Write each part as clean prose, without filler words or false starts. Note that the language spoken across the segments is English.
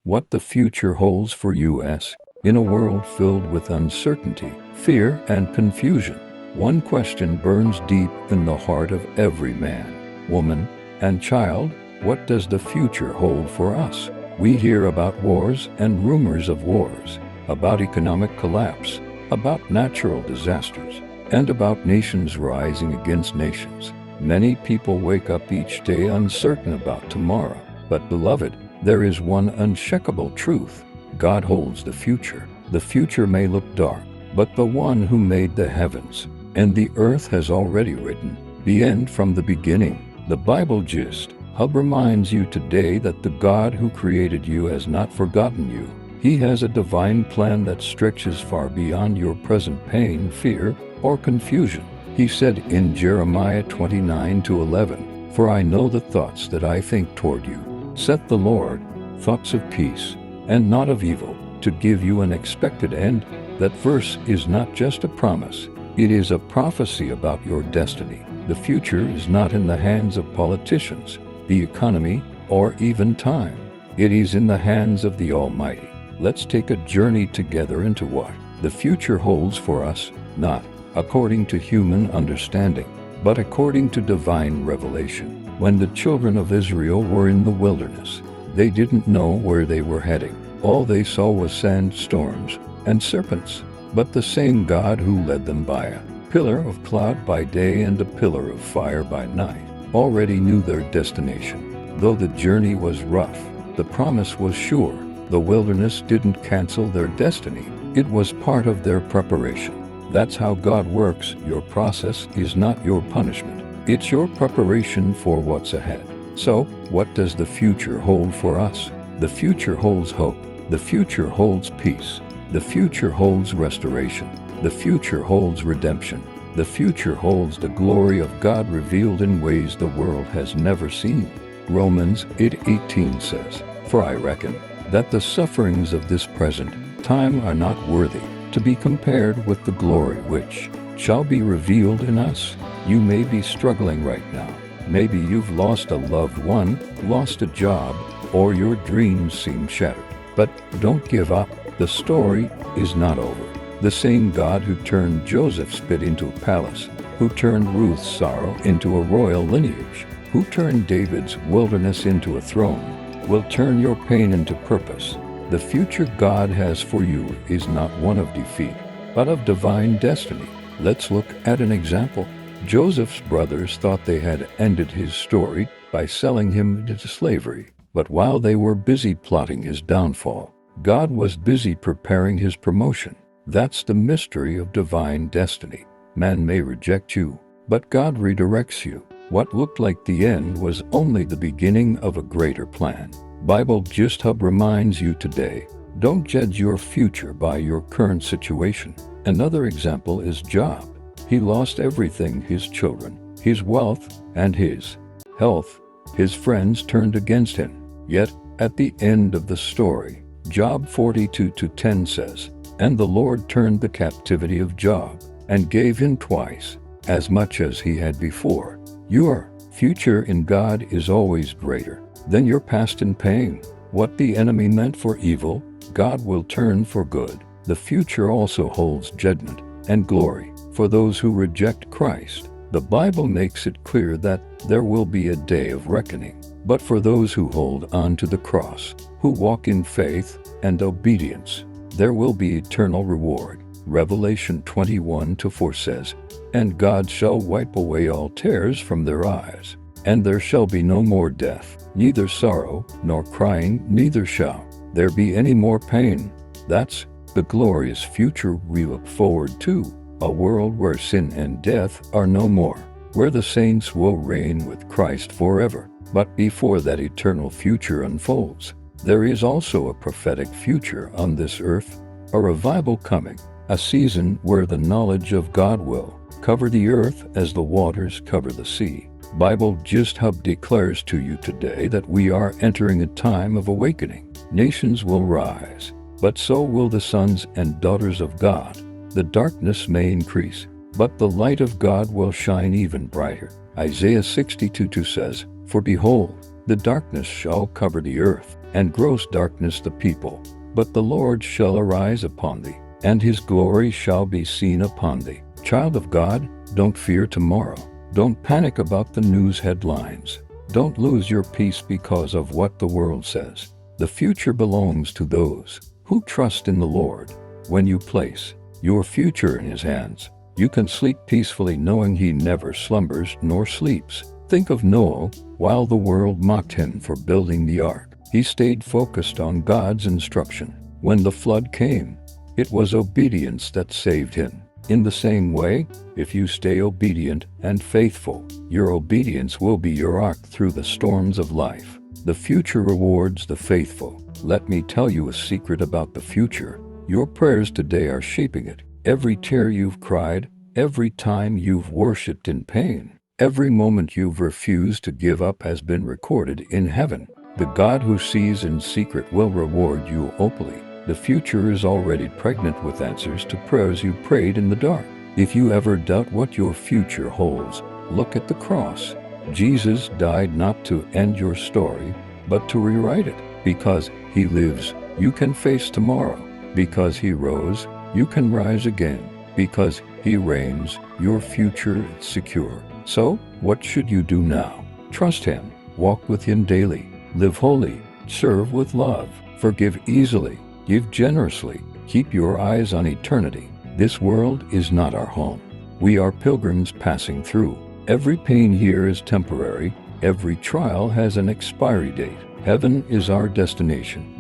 what the future holds for us. In a world filled with uncertainty, fear, and confusion, one question burns deep in the heart of every man, woman, and child: what does the future hold for us? We hear about wars and rumors of wars, about economic collapse, about natural disasters, and about nations rising against nations. Many people wake up each day uncertain about tomorrow. But beloved, there is one unshakable truth. God holds the future. The future may look dark, but the one who made the heavens and the earth has already written the end from the beginning. The Bible Gist Hub reminds you today that the God who created you has not forgotten you. He has a divine plan that stretches far beyond your present pain, fear, or confusion. He said in Jeremiah 29:11, "For I know the thoughts that I think toward you, saith the Lord, thoughts of peace, and not of evil, to give you an expected end." That verse is not just a promise, it is a prophecy about your destiny. The future is not in the hands of politicians, the economy, or even time. It is in the hands of the Almighty. Let's take a journey together into what the future holds for us, not according to human understanding, but according to divine revelation. When the children of Israel were in the wilderness, they didn't know where they were heading. All they saw was sandstorms and serpents. But the same God who led them by a pillar of cloud by day and a pillar of fire by night already knew their destination. Though the journey was rough, the promise was sure. The wilderness didn't cancel their destiny. It was part of their preparation. That's how God works. Your process is not your punishment. It's your preparation for what's ahead. So, what does the future hold for us? The future holds hope. The future holds peace. The future holds restoration. The future holds redemption. The future holds the glory of God revealed in ways the world has never seen. Romans 8:18 says, "For I reckon that the sufferings of this present time are not worthy to be compared with the glory which shall be revealed in us." You may be struggling right now. Maybe you've lost a loved one, lost a job, or your dreams seem shattered. But don't give up. The story is not over. The same God who turned Joseph's pit into a palace, who turned Ruth's sorrow into a royal lineage, who turned David's wilderness into a throne, will turn your pain into purpose. The future God has for you is not one of defeat, but of divine destiny. Let's look at an example. Joseph's brothers thought they had ended his story by selling him into slavery. But while they were busy plotting his downfall, God was busy preparing his promotion. That's the mystery of divine destiny. Man may reject you, but God redirects you. What looked like the end was only the beginning of a greater plan. Bible Gist Hub reminds you today, don't judge your future by your current situation. Another example is Job. He lost everything: his children, his wealth, and his health. His friends turned against him. Yet, at the end of the story, Job 42:10 says, "And the Lord turned the captivity of Job, and gave him twice as much as he had before." Your future in God is always greater than your past in pain. What the enemy meant for evil, God will turn for good. The future also holds judgment and glory for those who reject Christ. The Bible makes it clear that there will be a day of reckoning. But for those who hold on to the cross, who walk in faith and obedience, there will be eternal reward. Revelation 21:4 says, "And God shall wipe away all tears from their eyes, and there shall be no more death, neither sorrow, nor crying, neither shall there be any more pain." That's the glorious future we look forward to. A world where sin and death are no more, where the saints will reign with Christ forever. But before that eternal future unfolds, there is also a prophetic future on this earth, a revival coming, a season where the knowledge of God will cover the earth as the waters cover the sea. Bible Gist Hub declares to you today that we are entering a time of awakening. Nations will rise, but so will the sons and daughters of God. The darkness may increase, but the light of God will shine even brighter. Isaiah 62:2 says, "For behold, The darkness shall cover the earth, and gross darkness the people. But the Lord shall arise upon thee, and his glory shall be seen upon thee. Child of God, don't fear tomorrow. Don't panic about the news headlines. Don't lose your peace because of what the world says. The future belongs to those who trust in the Lord. When you place your future in his hands, you can sleep peacefully knowing he never slumbers nor sleeps. Think of Noah. While the world mocked him for building the ark, he stayed focused on God's instruction. When the flood came, it was obedience that saved him. In the same way, if you stay obedient and faithful, your obedience will be your ark through the storms of life. The future rewards the faithful. Let me tell you a secret about the future. Your prayers today are shaping it. Every tear you've cried, every time you've worshipped in pain, every moment you've refused to give up has been recorded in heaven. The God who sees in secret will reward you openly. The future is already pregnant with answers to prayers you prayed in the dark. If you ever doubt what your future holds, look at the cross. Jesus died not to end your story, but to rewrite it. Because he lives, you can face tomorrow. Because he rose, you can rise again. Because he reigns, your future is secure. So, what should you do now? Trust him, walk with him daily, live holy, serve with love, forgive easily, give generously, keep your eyes on eternity. This world is not our home. We are pilgrims passing through. Every pain here is temporary. Every trial has an expiry date. Heaven is our destination.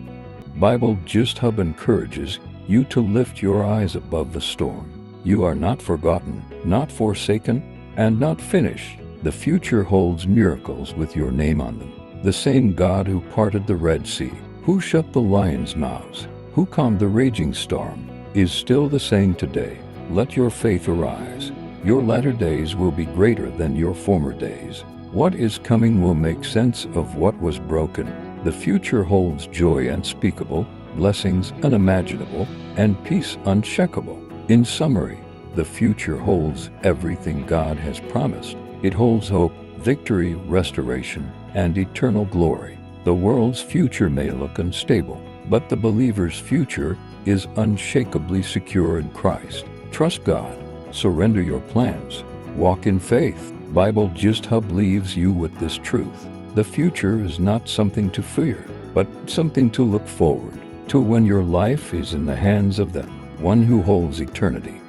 Bible Gist Hub encourages you to lift your eyes above the storm. You are not forgotten, not forsaken, and not finished. The future holds miracles with your name on them. The same God who parted the Red Sea, who shut the lions' mouths, who calmed the raging storm, is still the same today. Let your faith arise. Your latter days will be greater than your former days. What is coming will make sense of what was broken. The future holds joy unspeakable, blessings unimaginable, and peace uncheckable. In summary, the future holds everything God has promised. It holds hope, victory, restoration, and eternal glory. The world's future may look unstable, but the believer's future is unshakably secure in Christ. Trust God. Surrender your plans. Walk in faith. Bible Gist Hub leaves you with this truth. The future is not something to fear, but something to look forward to when your life is in the hands of the one who holds eternity.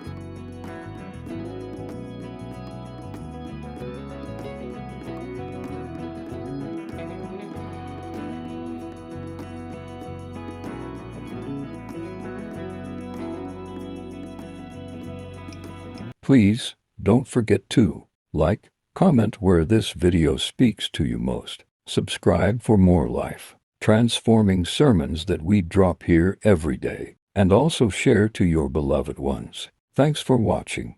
Please don't forget to like, comment where this video speaks to you most. Subscribe for more life-transforming sermons that we drop here every day, and also share to your beloved ones. Thanks for watching.